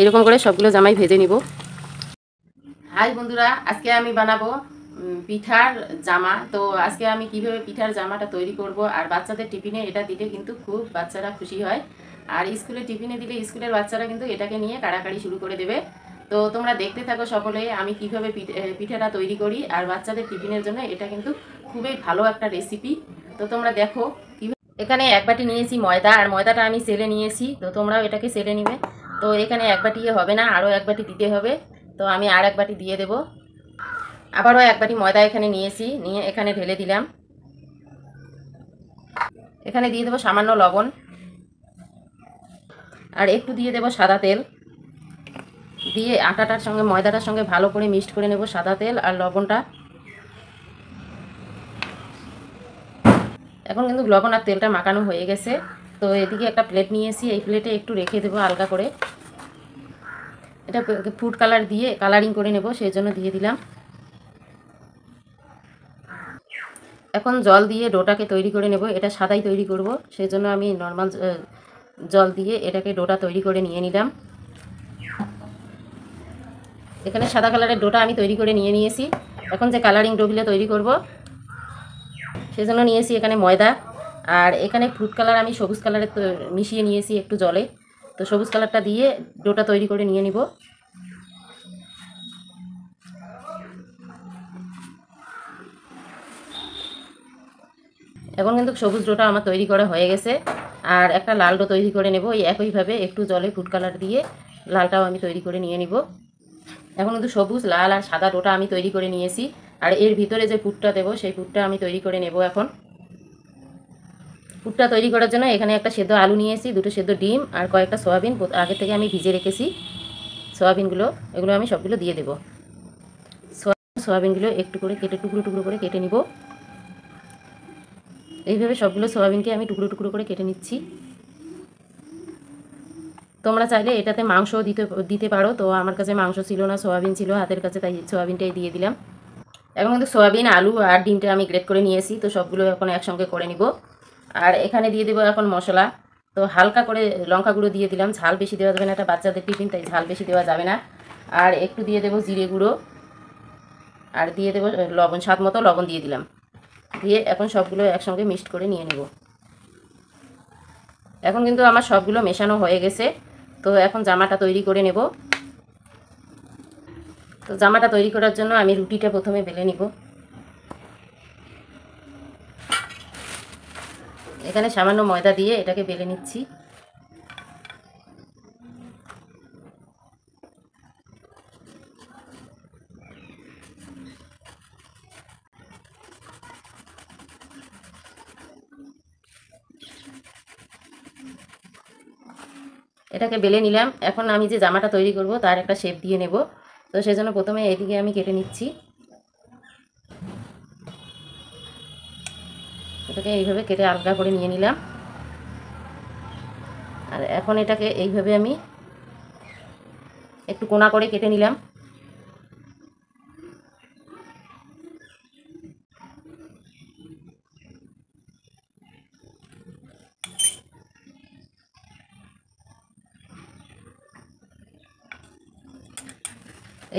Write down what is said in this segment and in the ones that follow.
এইরকম করে সবগুলো জামাই ভেজে নিব। হাই বন্ধুরা, আজকে আমি বানাবো পিঠার জামা। তো আজকে আমি কিভাবে পিঠার জামাটা তৈরি করব, আর বাচ্চাদের টিফিনে এটা দিলে কিন্তু খুব বাচ্চারা খুশি হয়। আর স্কুলে টিফিনে দিলে স্কুলের বাচ্চারা কিন্তু এটাকে নিয়ে কাড়াকাড়ি শুরু করে দেবে। তো তোমরা দেখতে থাকো সকলে আমি কিভাবে পিঠাটা তৈরি করি। আর বাচ্চাদের টিফিনের জন্য এটা কিন্তু খুবই ভালো একটা রেসিপি। তো তোমরা দেখো কিভাবে। এখানে এক বাটি নিয়েছি ময়দা, আর ময়দাটা আমি সেলে নিয়েছি। তো তোমরাও এটাকে সেলে নিবে। তো এখানে এক বাটি হবে না, আরও এক বাটি দিতে হবে। তো আমি আর এক বাটি দিয়ে দেবো। আবারও এক বাটি ময়দা এখানে নিয়েছি, নিয়ে এখানে ঢেলে দিলাম। এখানে দিয়ে দেবো সামান্য লবণ, আর একটু দিয়ে দেবো সাদা তেল। দিয়ে আটাটার সঙ্গে ময়দাটার সঙ্গে ভালো করে মিক্সড করে নেব সাদা তেল আর লবণটা। এখন কিন্তু লবণ আর তেলটা মাখানো হয়ে গেছে। তো এদিকে একটা প্লেট নিয়েছি, এই প্লেটে একটু রেখে দেবো হালকা করে। এটা ফুড কালার দিয়ে কালারিং করে নেব, সেই জন্য দিয়ে দিলাম। এখন জল দিয়ে ডোটাকে তৈরি করে নেব। এটা সাদাই তৈরি করব, সেই জন্য আমি নর্মাল জল দিয়ে এটাকে ডোটা তৈরি করে নিয়ে নিলাম। এখানে সাদা কালারের ডোটা আমি তৈরি করে নিয়ে নিয়েছি। এখন যে কালারিং ডোগুলো তৈরি করব সেজন্য নিয়েছি এখানে ময়দা, আর এখানে ফ্রুট কালার আমি সবুজ কালারের মিশিয়ে নিয়েছি একটু জলে। তো সবুজ কালারটা দিয়ে ডোটা তৈরি করে নিয়ে নিব। এখন কিন্তু সবুজ ডোটা আমার তৈরি করা হয়ে গেছে। আর একটা লাল ডো তৈরি করে নেব, এই একইভাবে একটু জলে ফুড কালার দিয়ে লালটাও আমি তৈরি করে নিয়ে নিব। এখন কিন্তু সবুজ, লাল আর সাদা ডোটা আমি তৈরি করে নিয়েছি। আর এর ভিতরে যে পুরটা দেবো সেই পুরটা আমি তৈরি করে নেব। এখন পুরটা তৈরি করার জন্য এখানে একটা সেদ্ধ আলু নিয়েছি, দুটো সেদ্ধ ডিম, আর কয়েকটা সয়াবিন আগে থেকে আমি ভিজে রেখেছি। সয়াবিনগুলো এগুলো আমি সবগুলো দিয়ে দেবো। সয়াবিনগুলো একটু করে কেটে টুকরো টুকরো করে কেটে নিব। এইভাবে সবগুলো সয়াবিনকে আমি টুকরো টুকরো করে কেটে নিচ্ছি। তোমরা চাইলে এটাতে মাংসও দিতে পারো। তো আমার কাছে মাংস ছিল না, সয়াবিন ছিল হাতের কাছে, তাই সয়াবিনটাই দিয়ে দিলাম। এখন কিন্তু সয়াবিন, আলু আর ডিমটা আমি গ্রেট করে নিয়েছি। তো সবগুলো এখন একসঙ্গে করে নিব। আর এখানে দিয়ে দেবো এখন মশলা। তো হালকা করে লঙ্কা গুঁড়ো দিয়ে দিলাম, ঝাল বেশি দেওয়া যাবে না, এটা বাচ্চাদের টিফিন, তাই ঝাল বেশি দেওয়া যাবে না। আর একটু দিয়ে দেবো জিরে গুঁড়ো, আর দিয়ে দেবো লবণ, স্বাদ মতো লবণ দিয়ে দিলাম। দিয়ে এখন সবগুলো একসঙ্গে মিক্সড করে নিয়ে নেব। এখন কিন্তু আমার সবগুলো মেশানো হয়ে গেছে। তো এখন জামাটা তৈরি করে নেব। তো জামাটা তৈরি করার জন্য আমি রুটিটা প্রথমে বেলে নিব। এখানে সামান্য ময়দা দিয়ে এটাকে বেলে নিচ্ছি। এটাকে বেলে নিলাম। এখন আমি যে জামাটা তৈরি করব তার একটা শেপ দিয়ে নেব। তো সেজন্য প্রথমে এদিকে আমি কেটে নিচ্ছি। এটাকে এইভাবে কেটে আলগা করে নিয়ে নিলাম। আর এখন এটাকে এইভাবে আমি একটু কোনা করে কেটে নিলাম।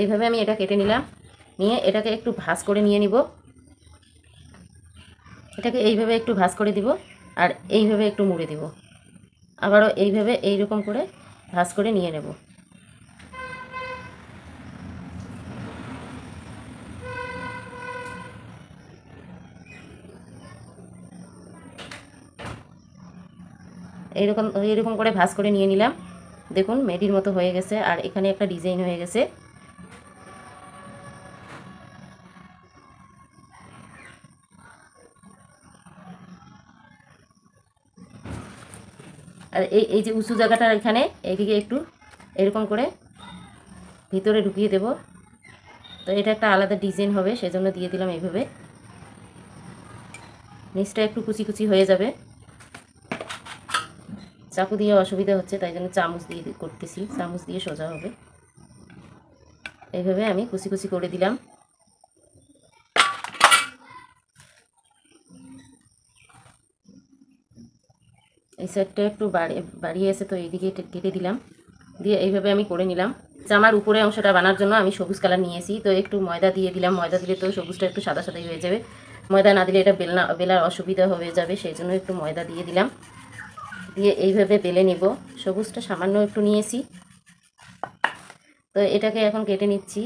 এইভাবে আমি এটা কেটে নিলাম, নিয়ে এটাকে একটু ভাঁজ করে নিয়ে নিব। এটাকে এইভাবে একটু ভাঁজ করে দিব, আর এইভাবে একটু মুড়ে দিব। আবারও এইভাবে এইরকম করে ভাঁজ করে নিয়ে নেব। এইরকম করে ভাঁজ করে নিয়ে নিলাম। দেখুন মেডির মতো হয়ে গেছে, আর এখানে একটা ডিজাইন হয়ে গেছে। আর এই যে উঁচু জায়গাটা এখানে এইদিকে একটু এরকম করে ভিতরে ঢুকিয়ে দেব। তো এটা একটা আলাদা ডিজাইন হবে, সেজন্য দিয়ে দিলাম এইভাবে। নিচটা একটু কুচি কুচি হয়ে যাবে। চাকু দিয়ে অসুবিধা হচ্ছে, তাই জন্য চামচ দিয়ে করতেছি, চামচ দিয়ে সোজা হবে। এইভাবে আমি কুচি কুচি করে দিলাম। এই সাইডটা একটু বাড়িয়ে আছে, তো এইদিকে কেটে দিলাম। দিয়ে এইভাবে আমি করে নিলাম। জামার উপরে অংশটা বানার জন্য আমি সবুজ কালার নিয়েছি, তো একটু ময়দা দিয়ে দিলাম। ময়দা দিলে তো সবুজটা একটু সাদা সাদাই হয়ে যাবে, ময়দা না দিলে এটা বেলার অসুবিধা হয়ে যাবে, সেই জন্য একটু ময়দা দিয়ে দিলাম। দিয়ে এইভাবে বেলে নেব। সবুজটা সামান্য একটু নিয়েছি, তো এটাকে এখন কেটে নিচ্ছি।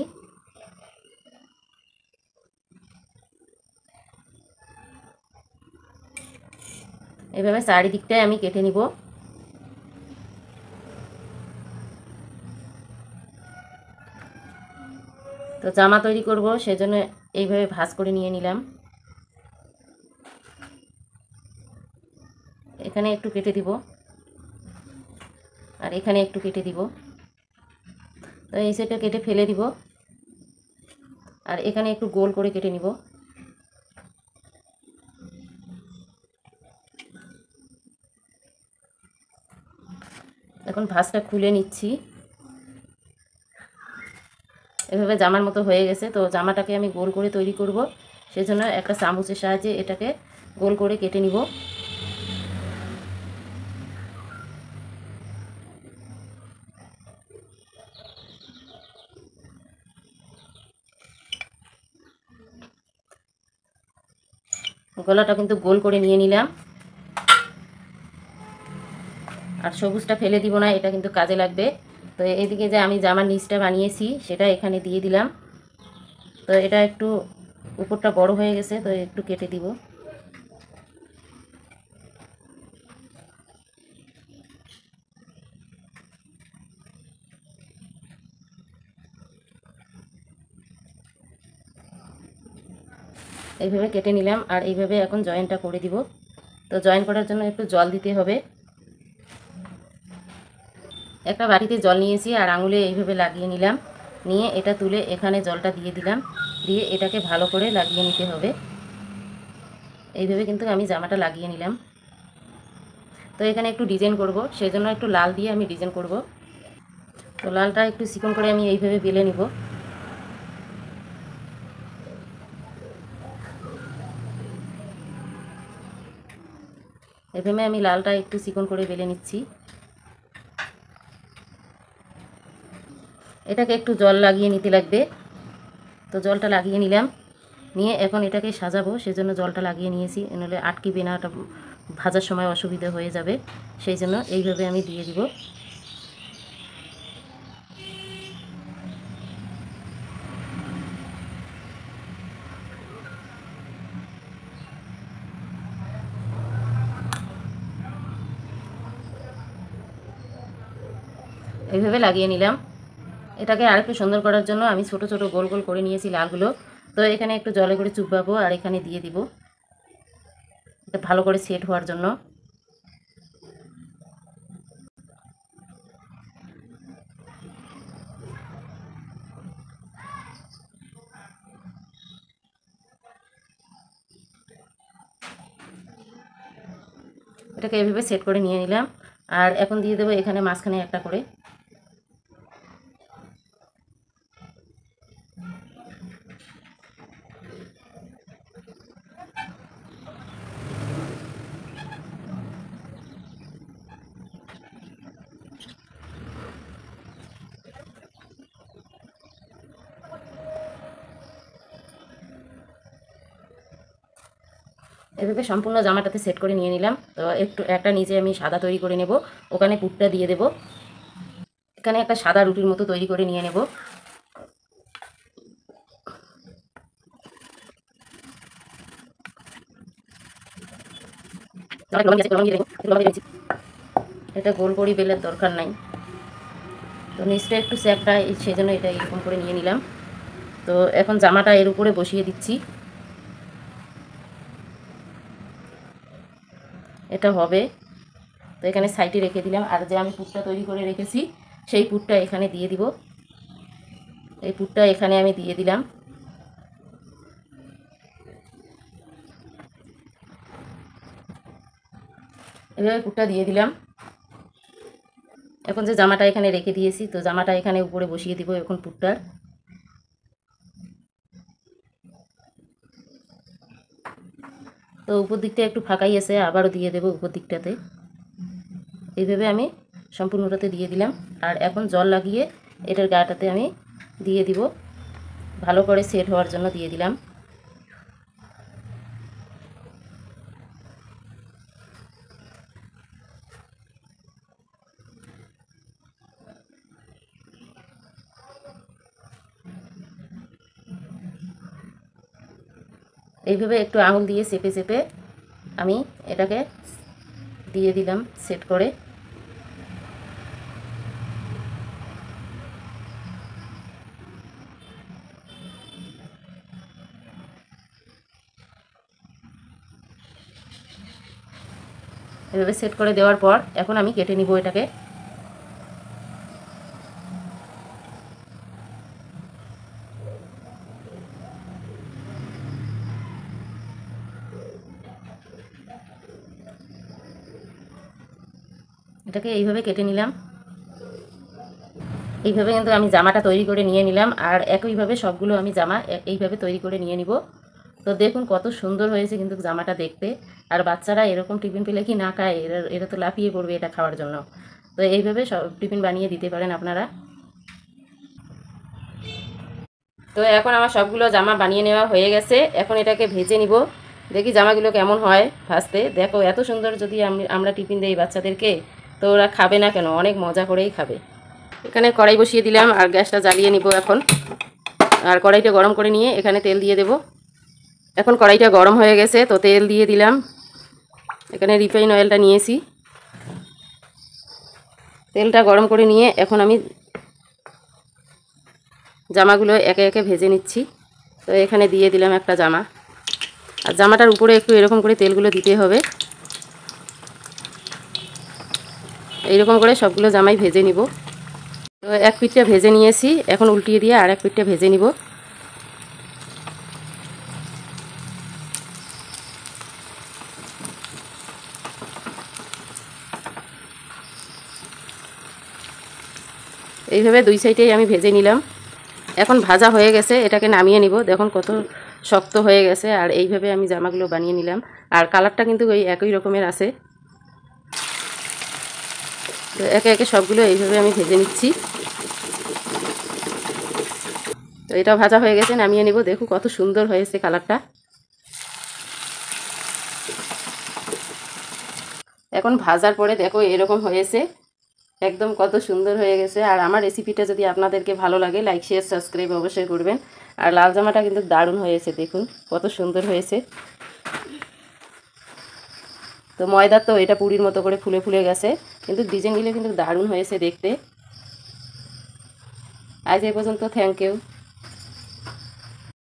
এইভাবে চারিদিকটায় আমি কেটে নিব। তো জামা তৈরি করব, সেজন্য এইভাবে ভাঁজ করে নিয়ে নিলাম। এখানে একটু কেটে দিব আর এখানে একটু কেটে দিব। তো এই সাইডটা কেটে ফেলে দিব আর এখানে একটু গোল করে কেটে নিব। এখন ভাঁজটা খুলে নিচ্ছি। এভাবে জামার মতো হয়ে গেছে। তো জামাটাকে আমি গোল করে তৈরি করব, সেজন্য একটা চামচের সাহায্যে এটাকে গোল করে কেটে নিব। গলাটা কিন্তু গোল করে নিয়ে নিলাম। আর সবুজটা ফেলে দিব না, এটা কিন্তু কাজে লাগবে। তো এদিকে যে আমি জামার নিচটা বানিয়েছি সেটা এখানে দিয়ে দিলাম। তো এটা একটু উপরটা বড় হয়ে গেছে, তো একটু কেটে দিব। এইভাবে কেটে নিলাম আর এইভাবে এখন জয়েন্টটা করে দিব। তো জয়েন করার জন্য একটু জল দিতে হবে। একটা বাটিতে জল নিয়েছি আর আঙুলে এইভাবে লাগিয়ে নিলাম। নিয়ে এটা তুলে এখানে জলটা দিয়ে দিলাম, দিয়ে এটাকে ভালো করে লাগিয়ে নিতে হবে। এইভাবে কিন্তু আমি জামাটা লাগিয়ে নিলাম। তো এখানে একটু ডিজাইন করব, সেজন্য একটু লাল দিয়ে আমি ডিজাইন করব। তো লালটা একটু চিকন করে আমি এইভাবে বেলে নিব। এইভাবে আমি লালটা একটু চিকন করে বেলে নিচ্ছি। এটাকে একটু জল লাগিয়ে নিতে লাগবে। তো জলটা লাগিয়ে নিলাম। নিয়ে এখন এটাকে সাজাবো, সেজন্য জলটা লাগিয়ে নিয়েছি, নাহলে আটকিবে না, ওটা ভাজার সময় অসুবিধা হয়ে যাবে, সেই জন্য এইভাবে আমি দিয়ে দিব। এইভাবে লাগিয়ে নিলাম। এটাকে আরেকটু সুন্দর করার জন্য আমি ছোট ছোট গোল গোল করে নিয়েছি লালগুলো। তো এখানে একটু জলে করে চুবাবো আর এখানে দিয়ে দিব, এটা ভালো করে সেট হওয়ার জন্য। এটাকে এভাবে সেট করে নিয়ে নিলাম। আর এখন দিয়ে দেবো এখানে মাঝখানে একটা করে। এভাবে সম্পূর্ণ জামাটাতে সেট করে নিয়ে নিলাম। তো একটা নিচে আমি সাদা তৈরি করে নেব, ওখানে পুরটা দিয়ে দেব। এখানে একটা সাদা রুটির মতো তৈরি করে নিয়ে নেব। এটা গোল করি বেলের দরকার নাই, তো নিচটা একটু চ্যাপটা, সেই জন্য এটা এরকম করে নিয়ে নিলাম। তো এখন জামাটা এর উপরে বসিয়ে দিচ্ছি। এটা হবে। তো এখানে সাইডে রেখে দিলাম। আর যে আমি পুরটা তৈরি করে রেখেছি সেই পুরটা এখানে দিয়ে দিব। এই পুরটা এখানে আমি দিয়ে দিলাম। এভাবে পুরটা দিয়ে দিলাম। এখন যে জামাটা এখানে রেখে দিয়েছি, তো জামাটা এখানে উপরে বসিয়ে দিব এখন পুরটার। তো উপর দিকটা একটু ফাঁকাই আছে, আবারও দিয়ে দেবো উপর দিকটাতে। এইভাবে আমি সম্পূর্ণটাতে দিয়ে দিলাম। আর এখন জল লাগিয়ে এটার গাটাতে আমি দিয়ে দিব, ভালো করে সেট হওয়ার জন্য দিয়ে দিলাম। এইভাবে একটু আঙুল দিয়ে চেপে চেপে আমি এটাকে দিয়ে দিলাম সেট করে। এভাবে সেট করে দেওয়ার পর এখন আমি কেটে নিব এটাকে। এটাকে এইভাবে কেটে নিলাম। এইভাবে কিন্তু আমি জামাটা তৈরি করে নিয়ে নিলাম। আর একইভাবে সবগুলো আমি জামা এইভাবে তৈরি করে নিয়ে নিব। তো দেখুন কত সুন্দর হয়েছে কিন্তু জামাটা দেখতে। আর বাচ্চারা এরকম টিফিন পেলে কি না খায়, এরা তো লাফিয়ে পড়বে এটা খাওয়ার জন্য। তো এইভাবে সব টিফিন বানিয়ে দিতে পারেন আপনারা। তো এখন আমার সবগুলো জামা বানিয়ে নেওয়া হয়ে গেছে। এখন এটাকে ভেজে নিব, দেখি জামাগুলো কেমন হয় ভাজতে। দেখো এত সুন্দর যদি আমরা টিফিন দেই বাচ্চাদেরকে, তো ওরা খাবে না কেন, অনেক মজা করেই খাবে। এখানে কড়াই বসিয়ে দিলাম আর গ্যাসটা জ্বালিয়ে নিব এখন। আর কড়াইটা গরম করে নিয়ে এখানে তেল দিয়ে দেব। এখন কড়াইটা গরম হয়ে গেছে, তো তেল দিয়ে দিলাম। এখানে রিফাইন অয়েলটা নিয়েছি। তেলটা গরম করে নিয়ে এখন আমি জামাগুলো একে একে ভেজে নিচ্ছি। তো এখানে দিয়ে দিলাম একটা জামা। আর জামাটার উপরে একটু এরকম করে তেলগুলো দিতে হবে। এইরকম করে সবগুলো জামাই ভেজে নিব। তো এক পিঠটা ভেজে নিয়েছি, এখন উল্টিয়ে দিয়ে আর এক পিঠটা ভেজে নিব। এইভাবে দুই সাইডেই আমি ভেজে নিলাম। এখন ভাজা হয়ে গেছে, এটাকে নামিয়ে নিব। দেখুন কত শক্ত হয়ে গেছে। আর এইভাবে আমি জামাগুলো বানিয়ে নিলাম। আর কালারটা কিন্তু ওই একই রকমের আছে। তো একে একে সবগুলো এইভাবে আমি ভেজে নিচ্ছি। তো এটা ভাজা হয়ে গেছে, নামিয়ে নিব। দেখুন কত সুন্দর হয়েছে কালারটা। এখন ভাজার পরে দেখো এরকম হয়েছে, একদম কত সুন্দর হয়ে গেছে। আর আমার রেসিপিটা যদি আপনাদেরকে ভালো লাগে, লাইক শেয়ার সাবস্ক্রাইব অবশ্যই করবেন। আর লাল জামাটা কিন্তু দারুণ হয়েছে, দেখুন কত সুন্দর হয়েছে। তো ময়দার তো এটা পুরির মতো করে ফুলে ফুলে গেছে, কিন্তু ডিজাইনগুলো কিন্তু দারুণ হয়েছে দেখতে। আজ এই পর্যন্ত, থ্যাংক ইউ।